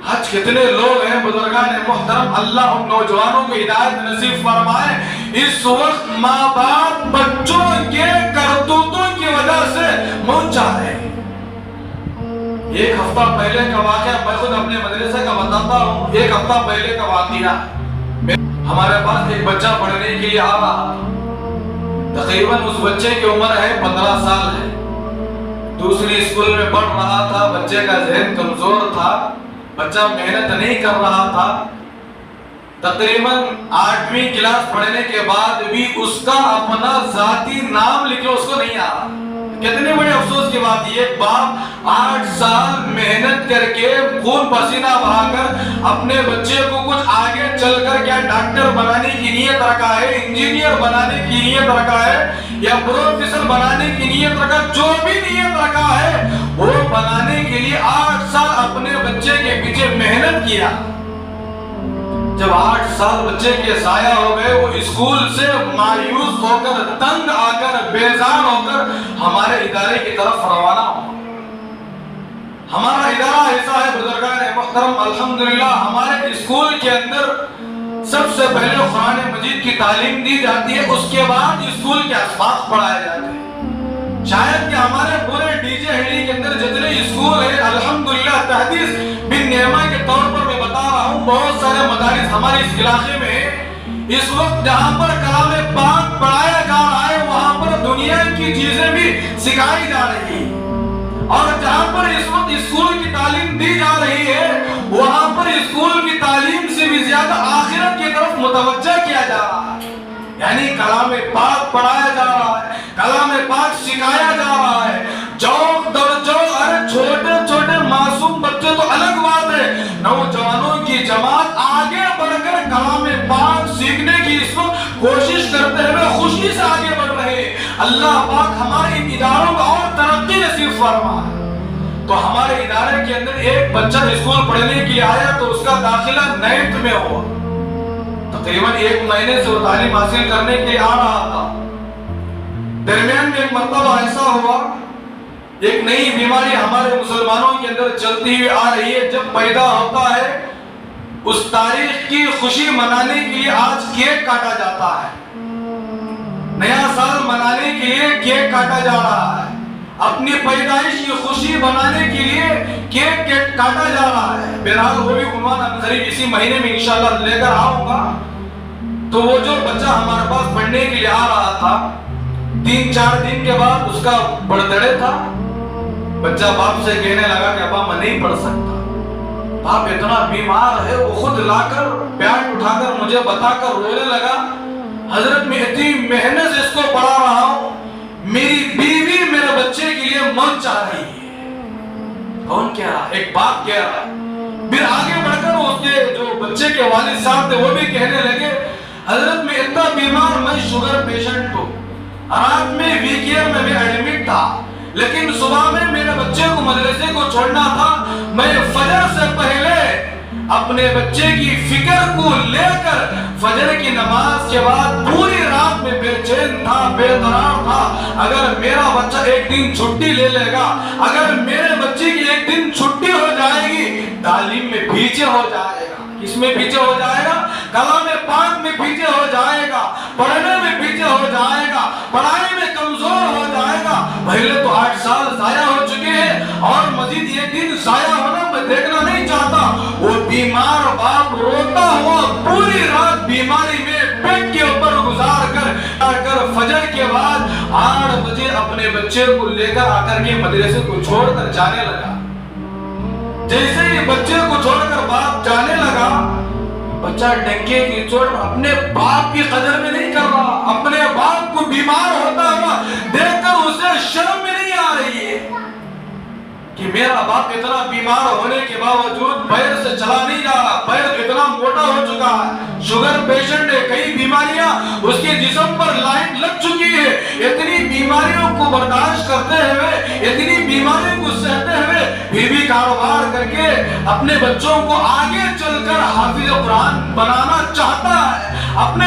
آج کتنے لوگ ہیں بزرگان محترم، اللہ ان نوجوانوں کو ہدایت نصیب فرمائے، اس وقت ماں باپ بچوں کے کرتوتوں کی وجہ سے موت چاہ رہے ہیں۔ ایک ہفتہ پہلے کا واقعہ میں خود اپنے مدرسے کا بتاتا ہوں۔ ایک ہفتہ پہلے کا واقعہ، ہمارے پاس ایک بچہ پڑھنے کے لیے آ رہا، تقریباً اس بچے کی عمر ہے 15 سال ہے، دوسری اسکول میں پڑھ رہا تھا، بچے کا ذہن کمزور تھا، بچہ محنت نہیں کر رہا تھا، تقریباً 8ویں کلاس پڑھنے کے بعد بھی اس کا اپنا ذاتی نام لکھے اس کو نہیں آ رہا۔ کتنے بڑے افسوس کی بات، یہ باپ 8 سال محنت کر کے خون پسینہ بہا کر اپنے بچے کو کچھ آگے چل کر کیا ڈاکٹر بنانے کی نیت رکھا ہے، انجینئر بنانے کی نیت رکھا ہے، یا پروفیسر بنانے کی نیت رکھا، جو بھی نیت رکھا ہے وہ بنانے کے لیے 8 سال اپنے بچے کے پیچھے محنت کیا۔ جب 8 سال بچے کے ضائع ہو گئے، وہ اسکول سے مایوس ہو کر، تنگ آ کر، بیزار ہو کر ہمارے ادارے کی طرف روانہ ہو۔ ہمارا ادارہ ایسا ہے بزرگان محترم، الحمدللہ ہمارے اسکول کے اندر سب سے پہلے قرآن مجید کی تعلیم دی جاتی ہے، اس کے بعد اسکول کے اسباق پڑھائے جاتے ہیں۔ شاید کہ ہمارے پورے ڈی جے ہیلی کے اندر جتنے اسکول ہیں، الحمدللہ تحدیث بن نعمہ کے طور پر میں بتا رہا ہوں، بہت سارے مدارس ہمارے اس علاقے میں ہیں۔ اس وقت جہاں پر کلام پاک پڑھایا جا رہا ہے، وہاں پر دنیا کی چیزیں بھی سکھائی جا رہی ہیں، اور جہاں پر اس وقت اسکول کی تعلیم دی جا رہی ہے، وہاں پر اسکول کی تعلیم سے بھی زیادہ آخرت کی طرف متوجہ کیا جا رہا ہے۔ یعنی کلام پاک پڑھایا جا رہا ہے، کلام پاک سکھایا جا رہا ہے، جوق در جوق، ارے چھوٹے چھوٹے معصوم بچے تو الگ بات ہے، نوجوانوں کی جماعت آگے بڑھ کر کلام پاک سیکھنے کی اس وقت کوشش کرتے ہوئے خوشی سے آگے بڑھ رہے ہیں۔ اللہ پاک ہمارے ان اداروں کو اور ترقی نصیب فرمائے۔ تو ہمارے ادارے کے اندر ایک بچہ اسکول پڑھنے کے لیے آیا تو اس کا داخلہ 9th میں ہوا، تقریباً 1 مہینے سے وہ تعلیم حاصل کرنے کے لیے آ رہا تھا۔ درمیان میں ایک مرتبہ ایسا ہوا، ایک نئی بیماری ہمارے مسلمانوں کے اندر چلتی ہوئی آ رہی ہے، جب پیدا ہوتا ہے اس تاریخ کی خوشی منانے کے لیے آج کیک کاٹا جاتا ہے، نیا سال منانے کے لیے کیک کاٹا جا رہا ہے، اپنی پیدائش کی خوشی بنانے کے لیے کیک کاٹا جا رہا ہے۔ بہرحال وہ بھی عنوان قریب اسی مہینے میں انشاءاللہ لے کر آؤں گا۔ تو وہ جو بچہ ہمارے پاس پڑھنے کے لیے آ رہا تھا، 3-4 دن کے بعد اس کا برتھ ڈے تھا۔ بچہ باپ سے کہنے لگا کہ ابا میں نہیں پڑھ سکتا، باپ اتنا بیمار ہے۔ وہ خود لا کر بیگ اٹھا کر مجھے بتا کر رونے لگا، حضرت میں اتنی محنت سے اس کو پڑھا رہا ہوں، میری بیوی میرے بچے کے لیے موت چاہ رہی ہے۔ کون کہہ رہا؟ ایک باپ کہہ رہا ہے۔ پھر آگے بڑھ کر اس کے جو بچے کے والد صاحب تھے وہ بھی کہنے لگے، حضرت میں اتنا بیمار، میں شوگر پیشنٹ ہوں، رات میں ویکیئر میں ایڈمٹ تھا، لیکن صبح میں میرے بچے کو مدرسے کو چھوڑنا تھا، میں فجر سے پہلے اپنے بچے کی فکر کو لے کر فجر کی نماز کے بعد پوری رات میں بے چین تھا، بے قرار تھا۔ اگر میرا بچہ ایک دن چھٹی لے لے گا، اگر میرے بچے کی ایک دن چھٹی ہو جائے گی، تعلیم میں پیچھے ہو جائے گا۔ کس میں پیچھے ہو جائے گا؟ کلام پاک میں پیچھے ہو جائے گا، پڑھنے میں پیچھے ہو جائے گا، پڑھائی میں کمزور ہو جائے گا۔ پہلے تو 8 سال ضائع ہو چکے ہیں اور مزید یہ دن ضائع ہونا میں دیکھنا نہیں چاہتا۔ وہ بیمار باپ روتا ہوا پوری رات بیماری میں بیڈ کے اوپر گزار کر فجر کے بعد 8 بجے اپنے بچے کو لے کر آ کر کے مدرسے کو چھوڑ کر جانے لگا۔ جیسے ہی بچے کو چھوڑ کر باپ جانے لگا، بچہ ڈنکے کی چوٹ اپنے باپ کی قدر میں نہیں کر رہا، اپنے باپ کو بیمار ہوتا ہوا دیکھ کر اسے شرم میں نہیں آ رہی ہے کہ میرا باپ اتنا بیمار ہونے کے باوجود پیر سے چلا نہیں جا رہا، پیر اتنا موٹا ہو چکا ہے، شوگر پیشنٹ ہے، کئی بیماریاں اس کے جسم پر لائن لگ چکی ہے۔ اتنی بیماریوں کو برداشت کرتے ہوئے، اتنی بیماریوں کو سہتے ہوئے پھر بھی کاروبار کر کے اپنے بچوں کو آگے چل کر حافظ قرآن بنانا چاہتا ہے، اپنے